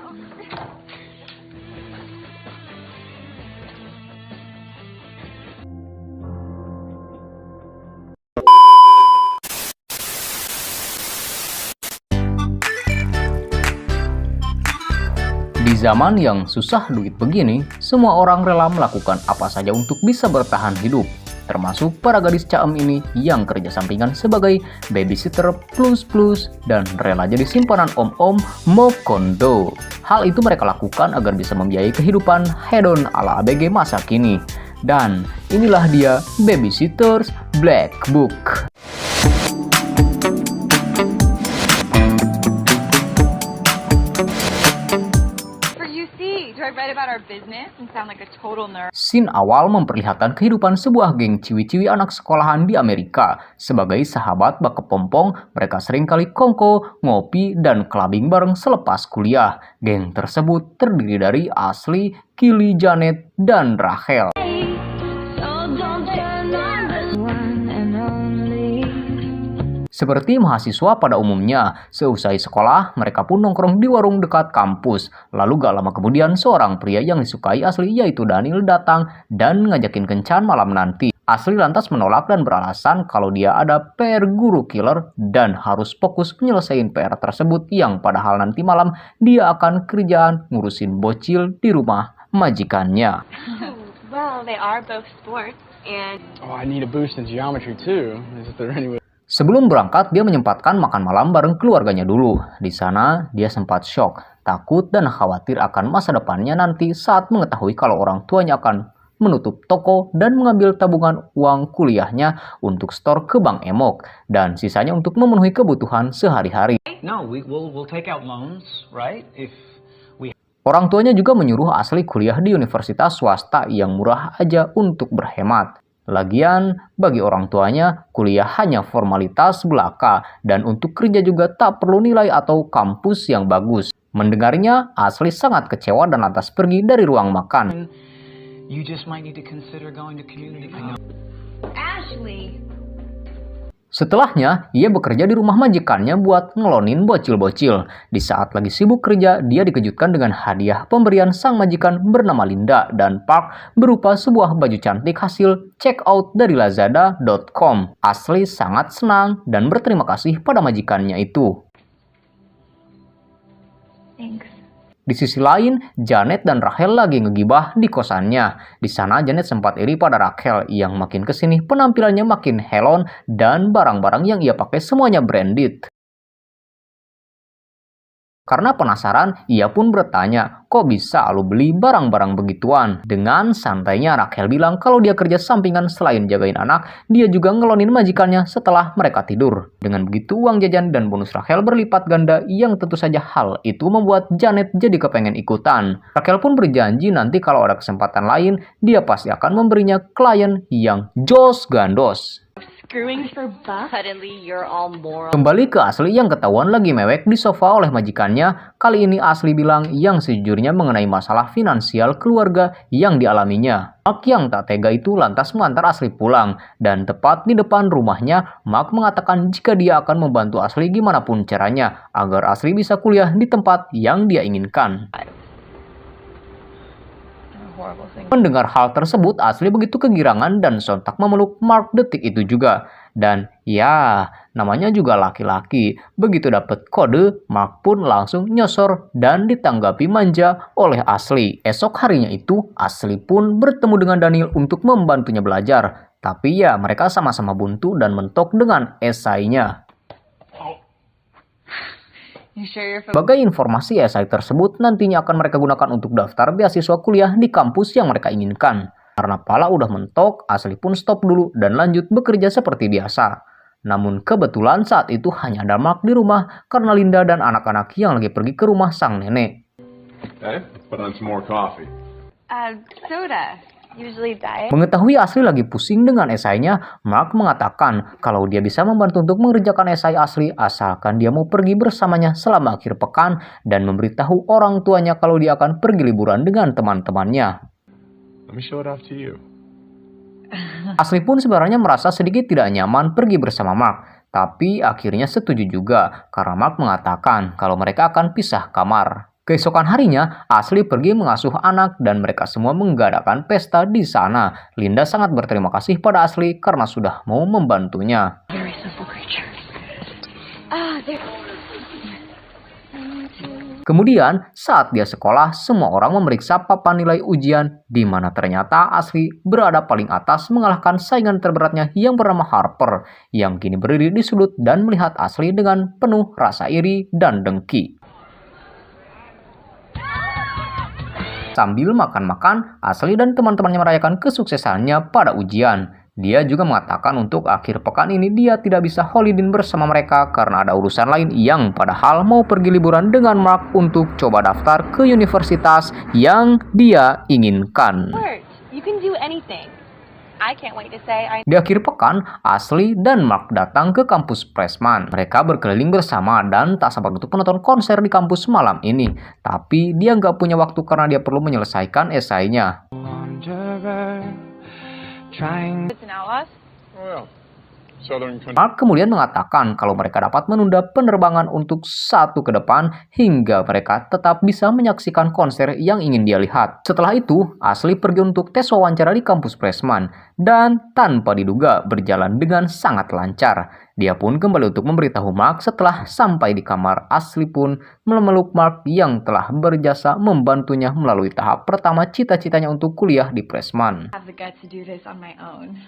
Di zaman yang susah duit begini, semua orang rela melakukan apa saja untuk bisa bertahan hidup. Termasuk para gadis caem ini yang kerja sampingan sebagai babysitter plus dan rela jadi simpanan om-om mau kondo. Hal itu mereka lakukan agar bisa membiayai kehidupan hedon ala ABG masa kini. Dan inilah dia Babysitters Black Book. Scene awal memperlihatkan kehidupan sebuah geng ciwi-ciwi anak sekolahan di Amerika. Sebagai sahabat bak kepompong, mereka seringkali kongko, ngopi, dan clubbing bareng selepas kuliah. Geng tersebut terdiri dari Ashley, Kylie, Janet, dan Rachel. Seperti mahasiswa pada umumnya, seusai sekolah, mereka pun nongkrong di warung dekat kampus. Lalu gak lama kemudian, seorang pria yang disukai Ashley yaitu Daniel datang dan ngajakin kencan malam nanti. Ashley lantas menolak dan beralasan kalau dia ada PR guru killer dan harus fokus menyelesaikan PR tersebut yang padahal nanti malam dia akan kerjaan ngurusin bocil di rumah majikannya. Well, they are both sports and I need a boost in geometry too. Is there any way? Sebelum berangkat, dia menyempatkan makan malam bareng keluarganya dulu. Di sana, dia sempat shock, takut, dan khawatir akan masa depannya nanti saat mengetahui kalau orang tuanya akan menutup toko dan mengambil tabungan uang kuliahnya untuk store ke Bank Emok dan sisanya untuk memenuhi kebutuhan sehari-hari. No, we'll take out loans, right? Orang tuanya juga menyuruh Ashley kuliah di universitas swasta yang murah aja untuk berhemat. Lagian, bagi orang tuanya, kuliah hanya formalitas belaka dan untuk kerja juga tak perlu nilai atau kampus yang bagus. Mendengarnya, Ashley sangat kecewa dan lantas pergi dari ruang makan. You just might need to consider going to community college. Ashley. Setelahnya, ia bekerja di rumah majikannya buat ngelonin bocil-bocil. Di saat lagi sibuk kerja, dia dikejutkan dengan hadiah pemberian sang majikan bernama Linda dan Park berupa sebuah baju cantik hasil check out dari lazada.com. Ashley sangat senang dan berterima kasih pada majikannya itu. Thanks. Di sisi lain, Janet dan Rachel lagi ngegibah di kosannya. Di sana Janet sempat iri pada Rachel yang makin kesini penampilannya makin helon dan barang-barang yang ia pakai semuanya branded. Karena penasaran, ia pun bertanya, kok bisa lu beli barang-barang begituan? Dengan santainya Rachel bilang kalau dia kerja sampingan selain jagain anak, dia juga ngelonin majikannya setelah mereka tidur. Dengan begitu uang jajan dan bonus Rachel berlipat ganda yang tentu saja hal itu membuat Janet jadi kepengen ikutan. Rachel pun berjanji nanti kalau ada kesempatan lain, dia pasti akan memberinya klien yang jos gandos. Screwing for bucks? Suddenly you're all moral. Kembali ke Ashley yang ketahuan lagi mewek di sofa oleh majikannya. Kali ini Ashley bilang yang sejujurnya mengenai masalah finansial keluarga yang dialaminya. Mark yang tak tega itu lantas mengantar Ashley pulang. Dan tepat di depan rumahnya, Mark mengatakan jika dia akan membantu Ashley gimana pun caranya agar Ashley bisa kuliah di tempat yang dia inginkan. Mendengar hal tersebut, Ashley begitu kegirangan dan sontak memeluk Mark detik itu juga. Dan ya, namanya juga laki-laki. Begitu dapat kode, Mark pun langsung nyosor dan ditanggapi manja oleh Ashley. Esok harinya itu, Ashley pun bertemu dengan Daniel untuk membantunya belajar. Tapi ya, mereka sama-sama buntu dan mentok dengan esainya. Sebagai informasi, esai tersebut nantinya akan mereka gunakan untuk daftar beasiswa kuliah di kampus yang mereka inginkan. Karena pala udah mentok, Ashley pun stop dulu dan lanjut bekerja seperti biasa. Namun kebetulan saat itu hanya ada Mark di rumah karena Linda dan anak-anak yang lagi pergi ke rumah sang nenek. Okay, put on some more coffee. Soda. Usually diet. Mengetahui Ashley lagi pusing dengan esainya, Mark mengatakan kalau dia bisa membantu untuk mengerjakan esai Ashley asalkan dia mau pergi bersamanya selama akhir pekan dan memberitahu orang tuanya kalau dia akan pergi liburan dengan teman-temannya. Let me show it off to you. Ashley pun sebenarnya merasa sedikit tidak nyaman pergi bersama Mark, tapi akhirnya setuju juga karena Mark mengatakan kalau mereka akan pisah kamar. Keesokan harinya, Ashley pergi mengasuh anak dan mereka semua mengadakan pesta di sana. Linda sangat berterima kasih pada Ashley karena sudah mau membantunya. Very simple creature. Ah, there. Kemudian, saat dia sekolah, semua orang memeriksa papan nilai ujian, di mana ternyata Ashley berada paling atas mengalahkan saingan terberatnya yang bernama Harper, yang kini berdiri di sudut dan melihat Ashley dengan penuh rasa iri dan dengki. Sambil makan-makan, Ashley dan teman-temannya merayakan kesuksesannya pada ujian. Dia juga mengatakan untuk akhir pekan ini dia tidak bisa holiday bersama mereka karena ada urusan lain yang padahal mau pergi liburan dengan Mark untuk coba daftar ke universitas yang dia inginkan. Words. You can do anything. I can't wait to say I. Di akhir pekan, Ashley dan Mark datang ke kampus Pressman. Mereka berkeliling bersama dan tak sabar untuk menonton konser di kampus malam ini. Tapi dia nggak punya waktu karena dia perlu menyelesaikan esainya. It's an outlaws. Oh, yeah. Southern country. Mark kemudian mengatakan kalau mereka dapat menunda penerbangan untuk satu ke depan hingga mereka tetap bisa menyaksikan konser yang ingin dia lihat. Setelah itu, Ashley pergi untuk tes wawancara di kampus Pressman dan tanpa diduga berjalan dengan sangat lancar. Dia pun kembali untuk memberitahu Mark setelah sampai di kamar. Ashley pun memeluk Mark yang telah berjasa membantunya melalui tahap pertama cita-citanya untuk kuliah di Pressman. Have the guts to do this on my own.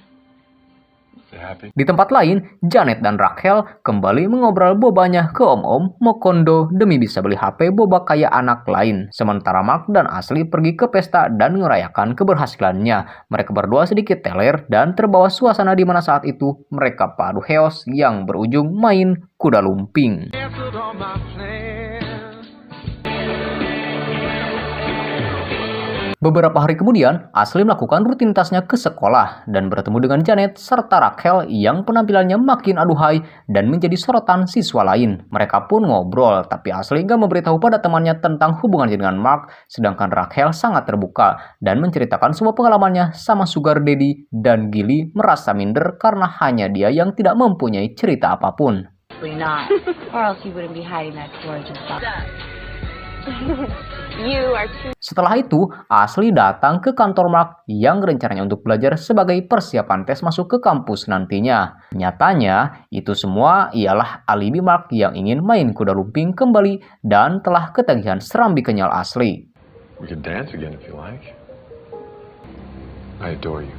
You happy? Di tempat lain, Janet dan Rachel kembali mengobrol bobanya ke om-om Mokondo demi bisa beli HP boba kayak anak lain. Sementara Mark dan Ashley pergi ke pesta dan merayakan keberhasilannya. Mereka berdua sedikit teler dan terbawa suasana di mana saat itu mereka padu chaos yang berujung main kuda lumping. Beberapa hari kemudian, Ashley melakukan rutinitasnya ke sekolah dan bertemu dengan Janet serta Rachel yang penampilannya makin aduhai dan menjadi sorotan siswa lain. Mereka pun ngobrol, tapi Ashley gak memberitahu pada temannya tentang hubungannya dengan Mark, sedangkan Rachel sangat terbuka dan menceritakan semua pengalamannya sama Sugar Daddy dan Gilly merasa minder karena hanya dia yang tidak mempunyai cerita apapun. Not. Or else you wouldn't be hiding that storage and stuff. You are too. Setelah itu, Ashley datang ke kantor Mark yang rencananya untuk belajar sebagai persiapan tes masuk ke kampus nantinya. Nyatanya, itu semua ialah alibi Mark yang ingin main kuda lumping kembali dan telah ketagihan serambi kenyal Ashley. We could dance again if you like. I adore you.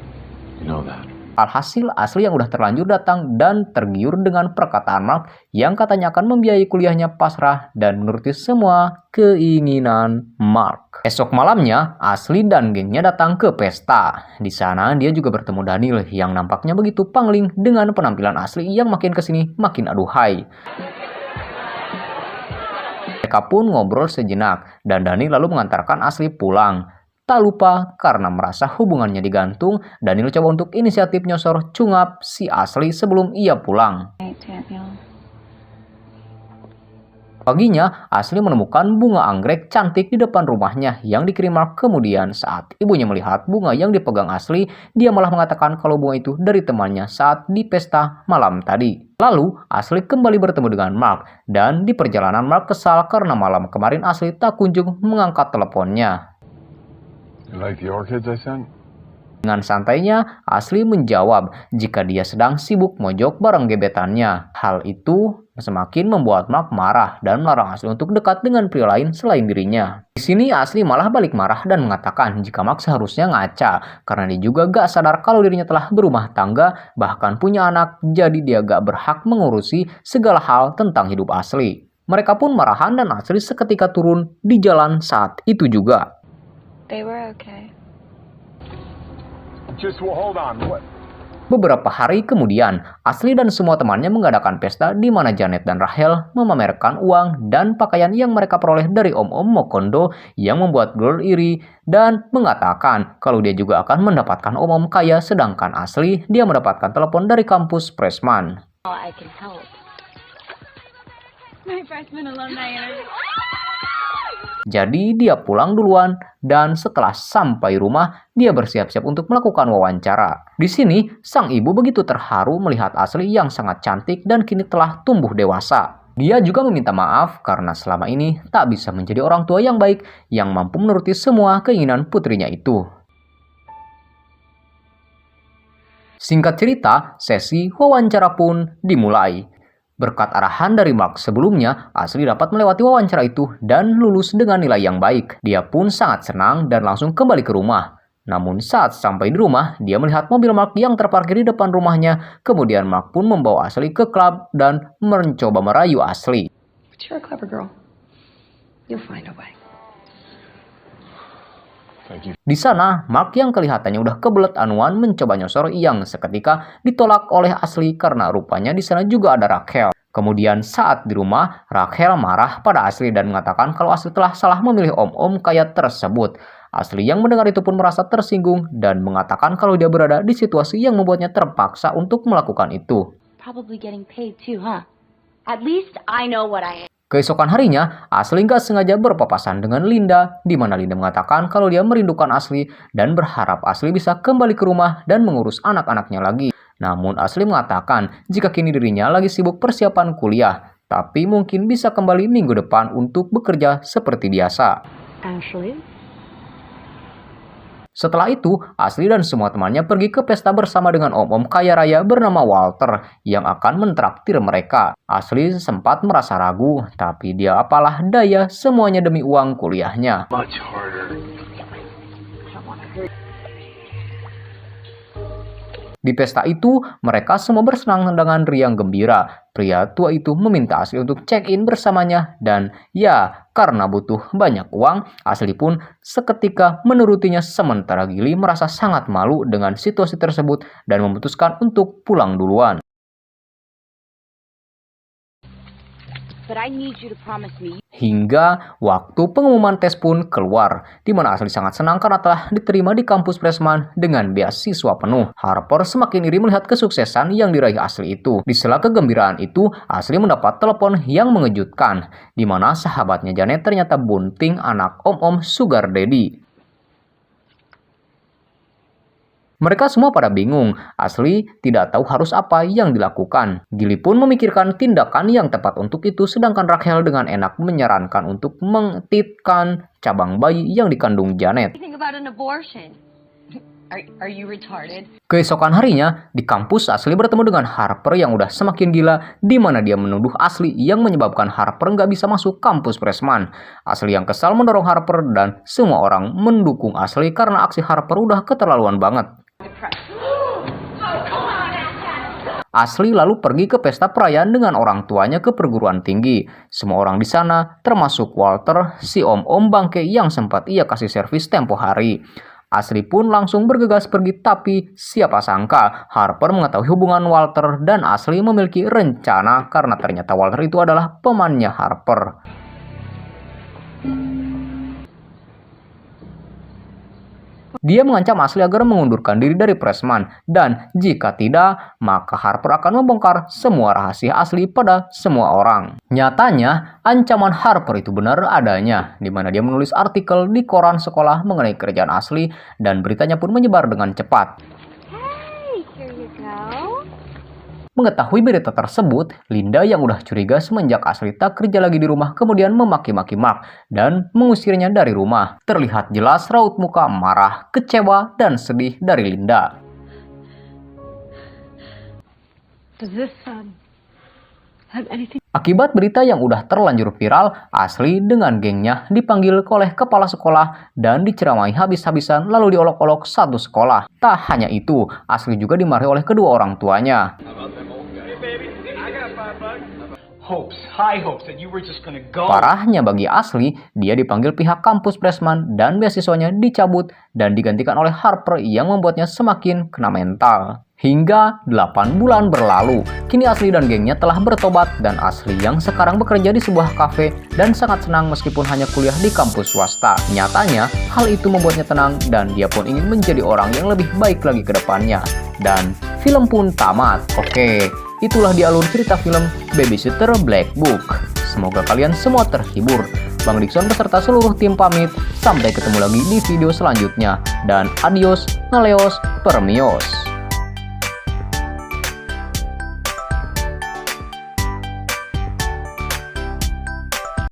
You know that. Alhasil, Ashley yang udah terlanjur datang dan tergiur dengan perkataan Mark yang katanya akan membiayai kuliahnya pasrah dan menuruti semua keinginan Mark. Esok malamnya, Ashley dan gengnya datang ke pesta. Di sana, dia juga bertemu Daniel yang nampaknya begitu pangling dengan penampilan Ashley yang makin kesini makin aduhai. Mereka pun ngobrol sejenak dan Daniel lalu mengantarkan Ashley pulang. Tak lupa, karena merasa hubungannya digantung, Daniel coba untuk inisiatif nyosor cungap si Ashley sebelum ia pulang. Paginya, Ashley menemukan bunga anggrek cantik di depan rumahnya yang dikirim Mark. Kemudian saat ibunya melihat bunga yang dipegang Ashley, dia malah mengatakan kalau bunga itu dari temannya saat di pesta malam tadi. Lalu, Ashley kembali bertemu dengan Mark, dan di perjalanan Mark kesal karena malam kemarin Ashley tak kunjung mengangkat teleponnya. You like the orchids I sent? Dengan santainya, Ashley menjawab jika dia sedang sibuk mojok bareng gebetannya. Hal itu semakin membuat Mark marah dan melarang Ashley untuk dekat dengan pria lain selain dirinya. Di sini Ashley malah balik marah dan mengatakan jika Mark seharusnya ngaca karena dia juga gak sadar kalau dirinya telah berumah tangga bahkan punya anak, jadi dia gak berhak mengurusi segala hal tentang hidup Ashley. Mereka pun marahan dan Ashley seketika turun di jalan saat itu juga. They were okay. Just hold on. What? Beberapa hari kemudian, Ashley dan semua temannya mengadakan pesta di mana Janet dan Rachel memamerkan uang dan pakaian yang mereka peroleh dari om-om Mokondo yang membuat Girl iri dan mengatakan kalau dia juga akan mendapatkan om-om kaya sedangkan Ashley dia mendapatkan telepon dari kampus Pressman. Oh, I can help. My freshman alumni interview. Jadi dia pulang duluan dan setelah sampai rumah dia bersiap-siap untuk melakukan wawancara. Di sini sang ibu begitu terharu melihat Ashley yang sangat cantik dan kini telah tumbuh dewasa. Dia juga meminta maaf karena selama ini tak bisa menjadi orang tua yang baik yang mampu menuruti semua keinginan putrinya itu. Singkat cerita, sesi wawancara pun dimulai. Berkat arahan dari Mark sebelumnya, Ashley dapat melewati wawancara itu dan lulus dengan nilai yang baik. Dia pun sangat senang dan langsung kembali ke rumah. Namun saat sampai di rumah, dia melihat mobil Mark yang terparkir di depan rumahnya. Kemudian Mark pun membawa Ashley ke klub dan mencoba merayu Ashley. But you're a clever girl. You'll find a way. Thank you. Di sana, Mark yang kelihatannya udah kebelet anuan mencoba nyosor yang seketika ditolak oleh Ashley karena rupanya di sana juga ada Rachel. Kemudian saat di rumah, Rachel marah pada Ashley dan mengatakan kalau Ashley telah salah memilih om-om kaya tersebut. Ashley yang mendengar itu pun merasa tersinggung dan mengatakan kalau dia berada di situasi yang membuatnya terpaksa untuk melakukan itu. Probably getting paid too, huh? At least I know what I am. Keesokan harinya, Ashley nggak sengaja berpapasan dengan Linda, di mana Linda mengatakan kalau dia merindukan Ashley dan berharap Ashley bisa kembali ke rumah dan mengurus anak-anaknya lagi. Namun Ashley mengatakan jika kini dirinya lagi sibuk persiapan kuliah, tapi mungkin bisa kembali minggu depan untuk bekerja seperti biasa. Ashley? Setelah itu, Ashley dan semua temannya pergi ke pesta bersama dengan om-om kaya raya bernama Walter yang akan mentraktir mereka. Ashley sempat merasa ragu, tapi dia apalah daya, semuanya demi uang kuliahnya. Much harder. Di pesta itu, mereka semua bersenang dengan riang gembira. Pria tua itu meminta Ashley untuk check-in bersamanya dan ya, karena butuh banyak uang, Ashley pun seketika menurutinya sementara Gilly merasa sangat malu dengan situasi tersebut dan memutuskan untuk pulang duluan. But I need you to promise me. Hingga waktu pengumuman tes pun keluar, di mana Ashley sangat senang karena telah diterima di kampus Freshman dengan beasiswa penuh. Harper semakin iri melihat kesuksesan yang diraih Ashley itu. Di sela kegembiraan itu, Ashley mendapat telepon yang mengejutkan, di mana sahabatnya Janet ternyata bunting anak om-om Sugar Daddy. Mereka semua pada bingung. Ashley tidak tahu harus apa yang dilakukan. Gilly pun memikirkan tindakan yang tepat untuk itu, sedangkan Rachel dengan enak menyarankan untuk mengtitkan cabang bayi yang dikandung Janet. Think about an abortion. Are you retarded? Keesokan harinya, di kampus Ashley bertemu dengan Harper yang udah semakin gila, di mana dia menuduh Ashley yang menyebabkan Harper nggak bisa masuk kampus Freshman. Ashley yang kesal mendorong Harper dan semua orang mendukung Ashley karena aksi Harper udah keterlaluan banget. Ashley lalu pergi ke pesta perayaan dengan orang tuanya ke perguruan tinggi. Semua orang di sana, termasuk Walter, si om-om bangke yang sempat ia kasih servis tempo hari. Ashley pun langsung bergegas pergi, tapi siapa sangka Harper mengetahui hubungan Walter dan Ashley memiliki rencana karena ternyata Walter itu adalah temannya Harper. Dia mengancam Ashley agar mengundurkan diri dari Freshman, dan jika tidak, maka Harper akan membongkar semua rahasia Ashley pada semua orang. Nyatanya, ancaman Harper itu benar adanya, di mana dia menulis artikel di koran sekolah mengenai kerjaan Ashley, dan beritanya pun menyebar dengan cepat. Hey, here you go. Mengetahui berita tersebut, Linda yang udah curiga semenjak Ashley tak kerja lagi di rumah kemudian memaki-maki Mark dan mengusirnya dari rumah. Terlihat jelas raut muka marah, kecewa, dan sedih dari Linda. Does this have anything? Akibat berita yang udah terlanjur viral, Ashley dengan gengnya dipanggil oleh kepala sekolah dan diceramai habis-habisan lalu diolok-olok satu sekolah. Tak hanya itu, Ashley juga dimarahi oleh kedua orang tuanya. Parahnya bagi Ashley, dia dipanggil pihak kampus Freshman dan beasiswanya dicabut dan digantikan oleh Harper yang membuatnya semakin kena mental. Hingga 8 bulan berlalu, kini Ashley dan gengnya telah bertobat dan Ashley yang sekarang bekerja di sebuah kafe dan sangat senang meskipun hanya kuliah di kampus swasta. Nyatanya, hal itu membuatnya tenang dan dia pun ingin menjadi orang yang lebih baik lagi ke depannya. Dan film pun tamat. Oke, itulah di alur cerita film Babysitter Black Book. Semoga kalian semua terhibur. Bang Dixon beserta seluruh tim pamit. Sampai ketemu lagi di video selanjutnya. Dan adios, ngaleos, permios.